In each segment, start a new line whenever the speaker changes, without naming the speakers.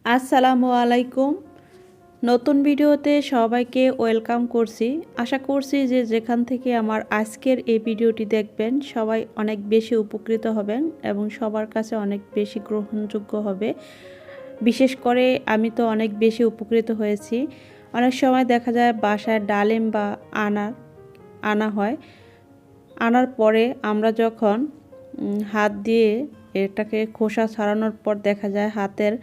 আসসালামু আলাইকুম। নতুন ভিডিওতে সবাইকে ওয়েলকাম করছি। আশা করছি যে যেখান থেকে আমার আজকের এই ভিডিওটি দেখবেন সবাই অনেক বেশি উপকৃত হবেন এবং সবার কাছে অনেক বেশি গ্রহণযোগ্য হবে। বিশেষ করে আমি তো অনেক বেশি উপকৃত হয়েছি। অনেক সময় দেখা যায় বাসায় ডালিম বা আনা হয়। আনার পরে আমরা যখন হাত দিয়ে এটাকে খোসা ছাড়ানোর পর দেখা যায় হাতের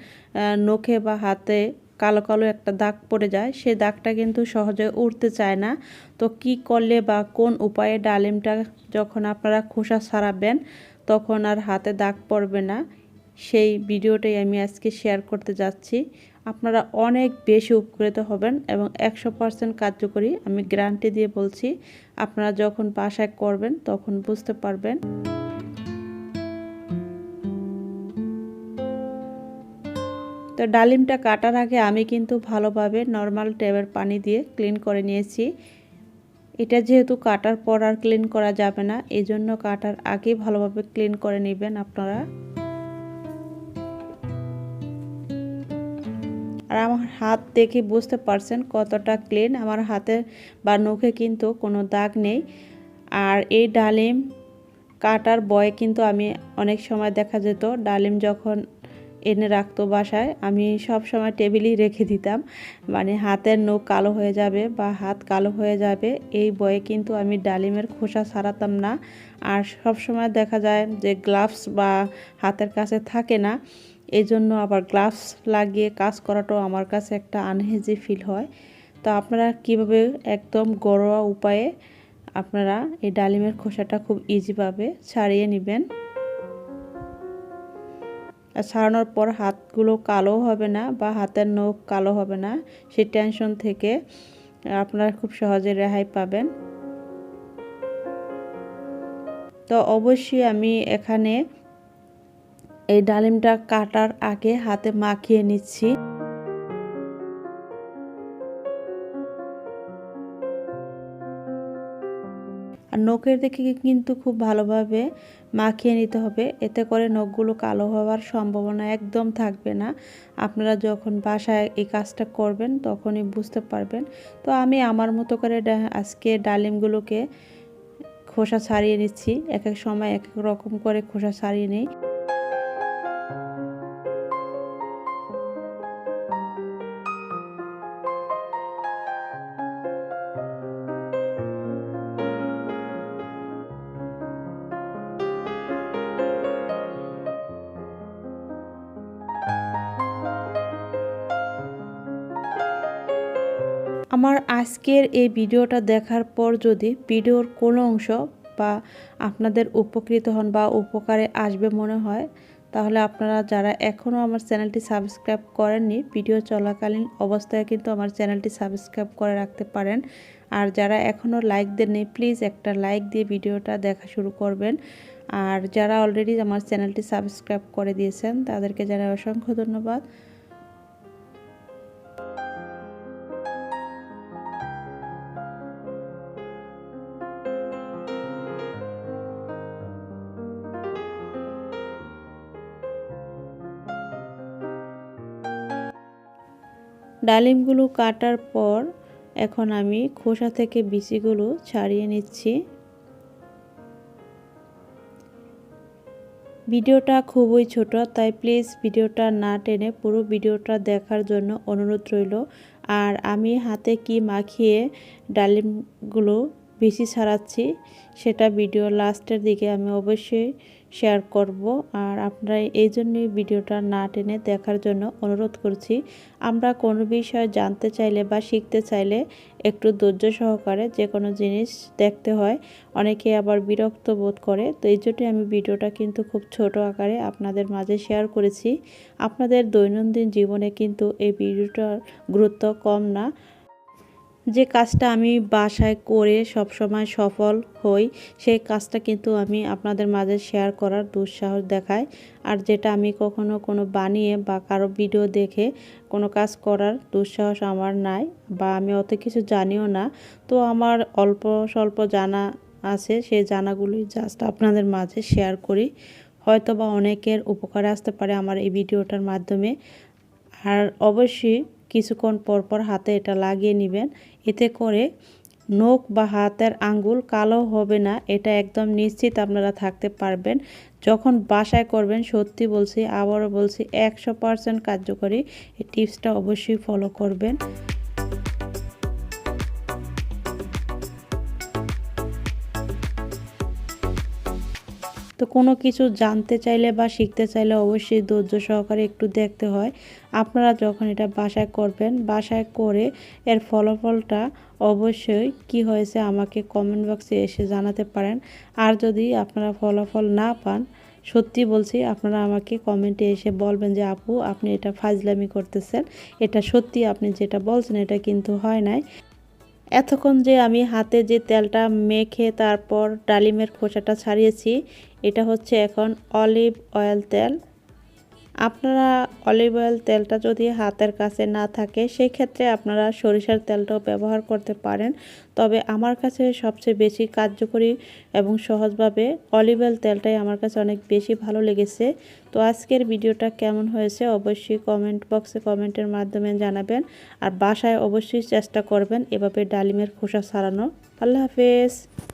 নখে বা হাতে কালো কালো একটা দাগ পড়ে যায়। সেই দাগটা কিন্তু সহজে উঠতে চায় না। তো কি করলে বা কোন উপায়ে ডালিমটা যখন আপনারা খোসা ছাড়াবেন তখন আর হাতে দাগ পড়বে না, সেই ভিডিওটাই আমি আজকে শেয়ার করতে যাচ্ছি। আপনারা অনেক বেশি উপকৃত হবেন এবং 100% কার্যকরী, আমি গ্যারান্টি দিয়ে বলছি। আপনারা যখন বাসায় করবেন তখন বুঝতে পারবেন। তো ডালিমটা কাটার আগে আমি কিন্তু ভালোভাবে নর্মাল ট্যাপের পানি দিয়ে ক্লিন করে নিয়েছি। এটা যেহেতু কাটার পর আর ক্লিন করা যাবে না, এই জন্য কাটার আগে ভালোভাবে ক্লিন করে নেবেন আপনারা। আর আমার হাত দেখে বুঝতে পারছেন কতটা ক্লিন। আমার হাতে বা নখে কিন্তু কোনো দাগ নেই। আর এই ডালিম কাটার বয়ে কিন্তু আমি অনেক সময় দেখা যেত ডালিম যখন এনে রাখতো বাসায়, আমি সব সময় টেবিলেই রেখে দিতাম, মানে হাতের নখ কালো হয়ে যাবে বা হাত কালো হয়ে যাবে, এই বয়ে কিন্তু আমি ডালিমের খোসা ছাড়াতাম না। আর সব সময় দেখা যায় যে গ্লাভস বা হাতের কাছে থাকে না, এই জন্য আবার গ্লাভস লাগিয়ে কাজ করাটাও আমার কাছে একটা আনহেজি ফিল হয়। তো আপনারা কিভাবে একদম ঘরোয়া উপায়ে আপনারা এই ডালিমের খোসাটা খুব ইজিভাবে ছাড়িয়ে নেবেন। আর ছাড়ানোর পর হাতগুলো কালো হবে না বা হাতের নখ কালো হবে না, সেই টেনশন থেকে আপনারা খুব সহজে রেহাই পাবেন। তো অবশ্যই আমি এখানে এই ডালিমটা কাটার আগে হাতে মাখিয়ে নিচ্ছি। আর নখের দিকে কিন্তু খুব ভালোভাবে মাখিয়ে নিতে হবে, এতে করে নখগুলো কালো হওয়ার সম্ভাবনা একদম থাকবে না। আপনারা যখন বাসায় এই কাজটা করবেন তখনই বুঝতে পারবেন। তো আমি আমার মতো করে আজকে ডালিমগুলোকে খোসা ছাড়িয়ে নিচ্ছি। এক এক সময় এক এক রকম করে খোসা ছাড়িয়ে নিই। আমার আজকের এই ভিডিওটা দেখার পর যদি ভিডিওর কোনো অংশ বা আপনাদের উপকৃত হন বা উপকারে আসবে মনে হয়, তাহলে আপনারা যারা এখনও আমার চ্যানেলটি সাবস্ক্রাইব করেননি, ভিডিও চলাকালীন অবস্থায় কিন্তু আমার চ্যানেলটি সাবস্ক্রাইব করে রাখতে পারেন। আর যারা এখনও লাইক দেননি, প্লিজ একটা লাইক দিয়ে ভিডিওটা দেখা শুরু করবেন। আর যারা অলরেডি আমার চ্যানেলটি সাবস্ক্রাইব করে দিয়েছেন তাদেরকে জানাই অসংখ্য ধন্যবাদ। ডালিমগুলো কাটার পর এখন আমি খোসা থেকে বিচিগুলো ছাড়িয়ে নিচ্ছি। ভিডিওটা খুবই ছোট, তাই প্লিজ ভিডিওটা না টেনে পুরো ভিডিওটা দেখার জন্য অনুরোধ রইল। আর আমি হাতে কি মাখিয়ে ডালিমগুলো বিচি ছাড়াচ্ছি সেটা ভিডিও লাস্টের দিকে আমি অবশ্যই শেয়ার করব। আর আপনারা এই জন্যই ভিডিওটা না টেনে দেখার জন্য অনুরোধ করছি। আমরা কোনো বিষয় জানতে চাইলে বা শিখতে চাইলে একটু ধৈর্য সহকারে যে কোনো জিনিস দেখতে হয়, অনেকে আবার বিরক্ত বোধ করে। তো এই জন্যই আমি ভিডিওটা কিন্তু খুব ছোট আকারে আপনাদের মাঝে শেয়ার করেছি। আপনাদের দৈনন্দিন জীবনে কিন্তু এই ভিডিওটার গুরুত্ব কম না। যে কাজটা আমি বাসায় করে সবসময় সফল হই, সেই কাজটা কিন্তু আমি আপনাদের মাঝে শেয়ার করার দুঃসাহস দেখাই। আর যেটা আমি কখনো কোনো বানিয়ে বা কারো ভিডিও দেখে কোনো কাজ করার দুঃসাহস আমার নাই, বা আমি অত কিছু জানিও না। তো আমার অল্প স্বল্প জানা আছে, সেই জানাগুলোই জাস্ট আপনাদের মাঝে শেয়ার করি। হয়তো বা অনেকের উপকারে আসতে পারে আমার এই ভিডিওটার মাধ্যমে। আর অবশ্যই কিছুক্ষণ পর পর হাতে এটা লাগিয়ে নেবেন। এতে করে নখ বা হাতের আঙ্গুল কালো হবে না, এটা একদম নিশ্চিত আপনারা থাকতে পারবেন। যখন বাসায় করবেন সত্যি বলছি, আবারও বলছি, 100% কার্যকরী। এই টিপসটা অবশ্যই ফলো করবেন। তো কোনো কিছু জানতে চাইলে বা শিখতে চাইলে অবশ্যই ধৈর্য সহকারে একটু দেখতে হয়। আপনারা যখন এটা বাসায় করবেন, বাসায় করে এর ফলাফলটা অবশ্যই কি হয়েছে আমাকে কমেন্ট বক্সে এসে জানাতে পারেন। আর যদি আপনারা ফলাফল না পান, সত্যি বলছি, আপনারা আমাকে কমেন্টে এসে বলবেন যে আপু আপনি এটা ফাজলামি করতেছেন, এটা সত্যি আপনি যেটা বলছেন এটা কিন্তু হয় নাই। এতক্ষণ যে আমি হাতে যে তেলটা মেখে তারপর ডালিমের খোসাটা ছাড়িয়েছি, এটা হচ্ছে এখন অলিভ অয়েল তেল। আপনারা অলিভ অয়েল তেলটা যদি হাতের কাছে না থাকে সেই ক্ষেত্রে আপনারা সরিষার তেলটাও ব্যবহার করতে পারেন। তবে আমার কাছে সবচেয়ে বেশি কার্যকরী এবং সহজভাবে অলিভ অয়েল তেলটাই আমার কাছে অনেক বেশি ভালো লেগেছে। তো আজকের ভিডিওটা কেমন হয়েছে অবশ্যই কমেন্ট বক্সে কমেন্টের মাধ্যমে জানাবেন। আর বাসায় অবশ্যই চেষ্টা করবেন এভাবে ডালিমের খোসা ছাড়ানো। আল্লাহ হাফেজ।